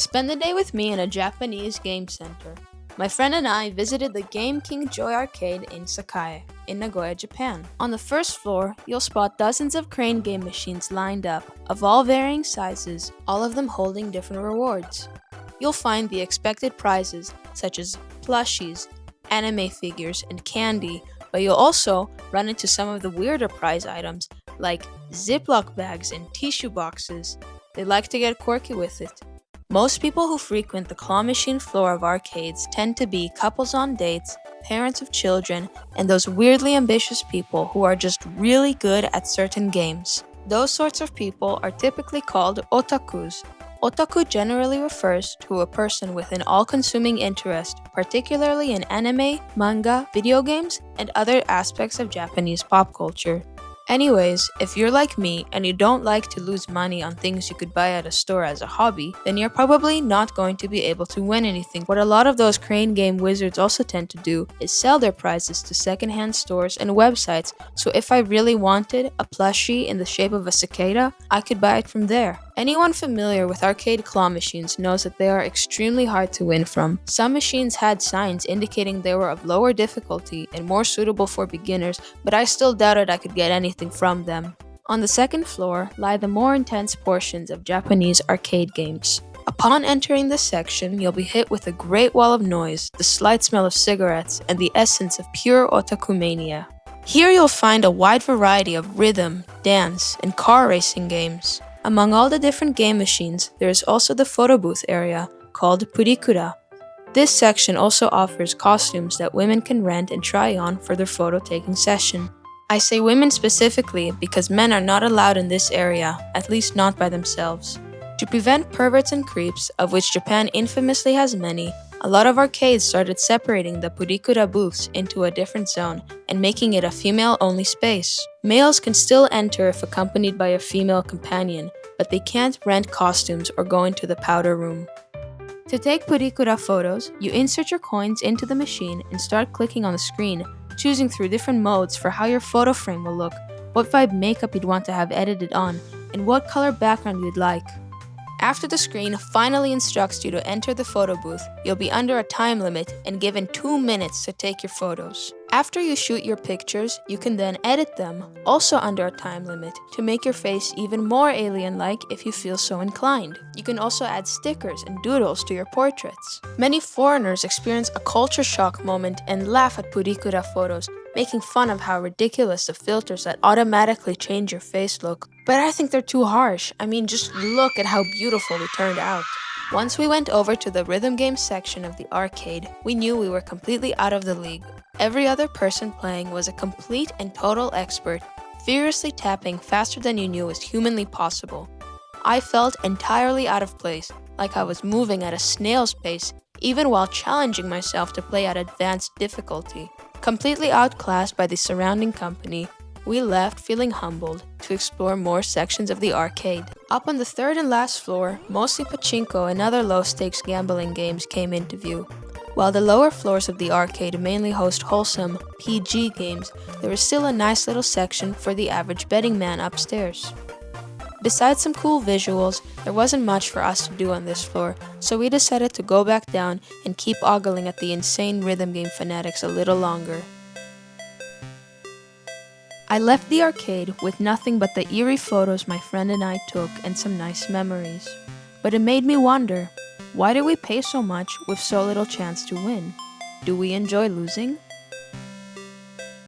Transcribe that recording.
Spend the day with me in a Japanese game center. My friend and I visited the Game King Joy Arcade in Sakae, in Nagoya, Japan. On the first floor, you'll spot dozens of crane game machines lined up, of all varying sizes, all of them holding different rewards. You'll find the expected prizes, such as plushies, anime figures, and candy, but you'll also run into some of the weirder prize items, like Ziploc bags and tissue boxes. They like to get quirky with it. Most people who frequent the claw machine floor of arcades tend to be couples on dates, parents of children, and those weirdly ambitious people who are just really good at certain games. Those sorts of people are typically called otakus. Otaku generally refers to a person with an all-consuming interest, particularly in anime, manga, video games, and other aspects of Japanese pop culture. Anyways, if you're like me and you don't like to lose money on things you could buy at a store as a hobby, then you're probably not going to be able to win anything. What a lot of those crane game wizards also tend to do is sell their prizes to secondhand stores and websites, so if I really wanted a plushie in the shape of a cicada, I could buy it from there. Anyone familiar with arcade claw machines knows that they are extremely hard to win from. Some machines had signs indicating they were of lower difficulty and more suitable for beginners, but I still doubted I could get anything from them. On the second floor lie the more intense portions of Japanese arcade games. Upon entering this section, you'll be hit with a great wall of noise, the slight smell of cigarettes, and the essence of pure otaku mania. Here you'll find a wide variety of rhythm, dance, and car racing games. Among all the different game machines, there is also the photo booth area, called Purikura. This section also offers costumes that women can rent and try on for their photo taking session. I say women specifically because men are not allowed in this area, at least not by themselves. To prevent perverts and creeps, of which Japan infamously has many, a lot of arcades started separating the Purikura booths into a different zone and making it a female-only space. Males can still enter if accompanied by a female companion, but they can't rent costumes or go into the powder room. To take Purikura photos, you insert your coins into the machine and start clicking on the screen, choosing through different modes for how your photo frame will look, what vibe makeup you'd want to have edited on, and what color background you'd like. After the screen finally instructs you to enter the photo booth, you'll be under a time limit and given 2 minutes to take your photos. After you shoot your pictures, you can then edit them, also under a time limit, to make your face even more alien-like if you feel so inclined. You can also add stickers and doodles to your portraits. Many foreigners experience a culture shock moment and laugh at Purikura photos, making fun of how ridiculous the filters that automatically change your face look. But I think they're too harsh. I mean, just look at how beautiful they turned out. Once we went over to the rhythm game section of the arcade, we knew we were completely out of the league. Every other person playing was a complete and total expert, furiously tapping faster than you knew was humanly possible. I felt entirely out of place, like I was moving at a snail's pace, even while challenging myself to play at advanced difficulty. Completely outclassed by the surrounding company, we left feeling humbled to explore more sections of the arcade. Up on the third and last floor, mostly pachinko and other low-stakes gambling games came into view. While the lower floors of the arcade mainly host wholesome, PG games, there is still a nice little section for the average betting man upstairs. Besides some cool visuals, there wasn't much for us to do on this floor, so we decided to go back down and keep ogling at the insane rhythm game fanatics a little longer. I left the arcade with nothing but the eerie photos my friend and I took and some nice memories. But it made me wonder, why do we pay so much with so little chance to win? Do we enjoy losing?